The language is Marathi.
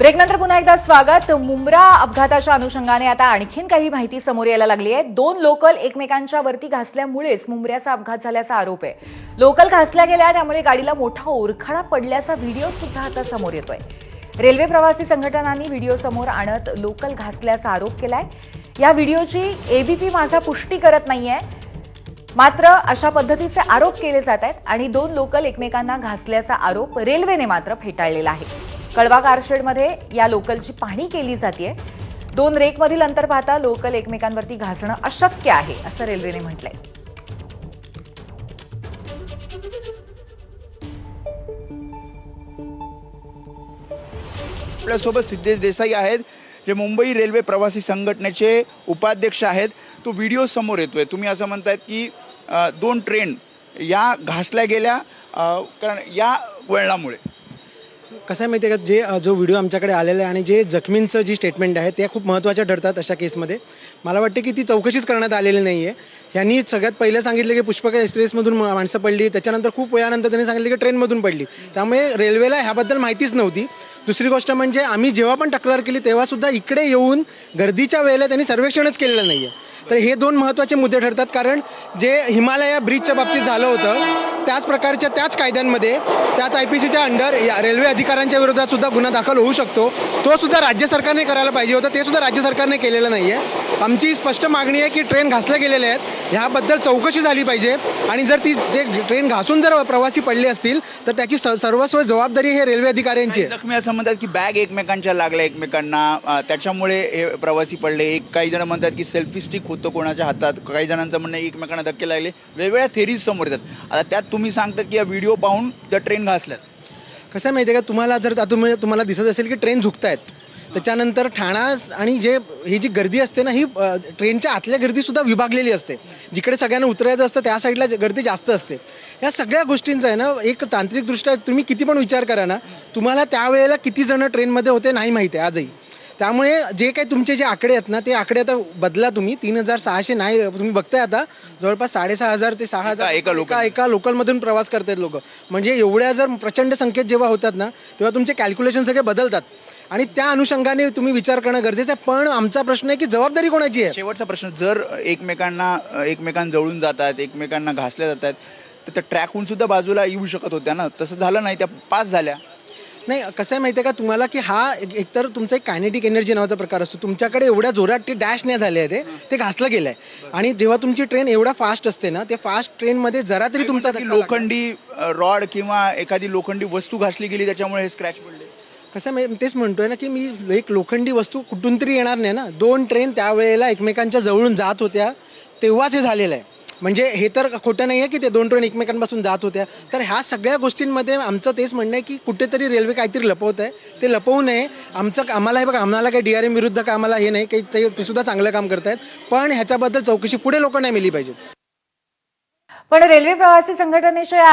ब्रेकनंतर पुन्हा एकदा स्वागत। मुंब्रा अपघाताच्या अनुषंगाने आता आणखीन काही माहिती समोर यायला लागली आहे। दोन लोकल एकमेकांच्या वरती घासल्यामुळेच मुंब्र्याचा अपघात झाल्याचा आरोप आहे। लोकल घासल्या गेल्या त्यामुळे गाडीला मोठा ओरखडा पडल्याचा व्हिडिओ सुद्धा आता समोर येतोय। रेल्वे प्रवासी संघटनांनी व्हिडिओ समोर आणत लोकल घासल्याचा आरोप केलाय। या व्हिडिओची एबीपी माझा पुष्टी करत नाहीये, मात्र अशा पद्धतीचे आरोप केले जात आहेत आणि दोन लोकल एकमेकांना घासल्याचा आरोप रेल्वेने मात्र फेटाळलेला आहे। कळवा कारशेडमध्ये या लोकलची पाहणी केली जाते। दोन रेकमधील अंतर पाहता लोकल एकमेकांवरती घासणं अशक्य आहे असं रेल्वेने म्हटलंय। आपल्यासोबत सिद्धेश देसाई आहेत, जे मुंबई रेल्वे प्रवासी संघटनेचे उपाध्यक्ष आहेत। तो व्हिडिओ समोर येतोय। तुम्ही असं म्हणतायत की दोन ट्रेन या घासल्या गेल्या कारण या वळणामुळे। कसं आहे माहिती आहे का, जो व्हिडिओ आमच्याकडे आलेला आहे आणि जे जखमींचं जी स्टेटमेंट आहे ते खूप महत्त्वाच्या ठरतात अशा केसमध्ये। मला वाटते की ती चौकशीच करण्यात आलेली नाही आहे। यांनी सगळ्यात पहिले सांगितलं की पुष्पक एक्सप्रेसमधून माणसं पडली, त्याच्यानंतर खूप वेळानंतर त्यांनी सांगितलं की ट्रेनमधून पडली, त्यामुळे रेल्वेला ह्याबद्दल माहितीच नव्हती। दुसरी गोष्ट म्हणजे आम्ही जेव्हा पण तक्रार केली तेव्हा सुद्धा इकडे येऊन गर्दीच्या वेळेला त्यांनी सर्वेक्षणच केलेलं नाही आहे। तर हे दोन महत्त्वाचे मुद्दे ठरतात, कारण जे हिमालया ब्रिजच्या बाबतीत झालं होतं त्याच प्रकारच्या त्याच कायद्यांमध्ये त्याच IPCच्या अंडर रेल्वे अधिकाऱ्यांच्या विरोधात सुद्धा गुन्हा दाखल होऊ शकतो। तो सुद्धा राज्य सरकारने करायला पाहिजे होता, ते सुद्धा राज्य सरकारने केलेलं नाही आहे। आमची स्पष्ट मागणी आहे की ट्रेन घासल्या गेलेल्या आहेत ह्याबद्दल चौकशी झाली पाहिजे आणि जर ती जे ट्रेन घासून जर प्रवासी पडले असतील तर त्याची सर्वस्व जबाबदारी हे रेल्वे अधिकाऱ्यांची आहे। जखमी असं म्हणतात की बॅग एकमेकांच्या लागल्या एकमेकांना, त्याच्यामुळे हे प्रवासी पडले। काही जण म्हणतात की सेल्फी स्टिक होतं कोणाच्या हातात, काही जणांचं म्हणणं एकमेकांना धक्के लागले। वेगवेगळ्या थेरीज समोर येतात। आता त्यात तुम्ही सांगतात की या व्हिडिओ पाहून त्या ट्रेन घासल्यात। कसं आहे माहिती आहे का, तुम्हाला जर तुम्हाला दिसत असेल की ट्रेन झुकतायत, त्याच्यानंतर ठाणा आणि ही जी गर्दी असते ना, ही ट्रेनच्या आतल्या गर्दी सुद्धा विभागलेली असते। जिकडे सगळ्यांना उतरायचं असतं त्या साईडला गर्दी जास्त असते। या सगळ्या गोष्टींचा आहे ना, एक तांत्रिकदृष्ट्या तुम्ही किती पण विचार करा ना, तुम्हाला त्यावेळेला किती जण ट्रेनमध्ये होते नाही माहिती आहे आजही। त्यामुळे जे काही तुमचे जे आकडे आहेत ना, ते आकडे आता बदला तुम्ही। 3600 नाही, तुम्ही बघताय आता जवळपास 6500 ते 6000 एका लोकलमधून प्रवास करतात लोक। म्हणजे एवढ्या जर प्रचंड संख्येत जेव्हा होतात ना, तेव्हा तुमचे कॅल्क्युलेशन सगळे बदलतात आणि त्या अनुषंगाने तुम्ही विचार करणं गरजेचं आहे। पण आमचा प्रश्न आहे की जबाबदारी कोणाची आहे? शेवटचा प्रश्न, जर एकमेकांजवळून जातात, एकमेकांना घासल्या जातात, तर त्या ट्रॅकहून सुद्धा बाजूला येऊ शकत होत्या ना, तसं झालं नाही, त्या पास झाल्या। नाही, कसं आहे माहिती आहे का तुम्हाला की हा एकतर तुमचा एक कायनेटिक एनर्जी नावाचा प्रकार असतो। तुमच्याकडे एवढ्या जोरात ते डॅश नाही झाले आहे, ते घासलं गेलं आहे। आणि जेव्हा तुमची ट्रेन एवढा फास्ट असते ना, ते फास्ट ट्रेनमध्ये जरा तरी तुमचा लोखंडी रॉड किंवा एखादी लोखंडी वस्तू घासली गेली त्याच्यामुळे हे स्क्रॅच पडले। कसं मी तेच म्हणतोय ना की मी एक लोखंडी वस्तू कुठून तरी येणार नाही ना। दोन ट्रेन त्यावेळेला एकमेकांच्या जवळून जात होत्या तेव्हाच हे झालेलं आहे। म्हणजे हे तर खोटं नाही आहे की ते दोन ट्रेन एकमेकांपासून जात होत्या। तर ह्या सगळ्या गोष्टींमध्ये आमचं तेच म्हणणं आहे की कुठेतरी रेल्वे काहीतरी लपवत आहे, ते लपवू नये। आम्हाला हे बघा, आम्हाला काही DRM विरुद्ध का आम्हाला हे नाही, काही ते सुद्धा चांगलं काम करतायत, पण ह्याच्याबद्दल चौकशी पुढे लोक नाही मिली पाहिजेत। पण रेल्वे प्रवासी संघटनेच्या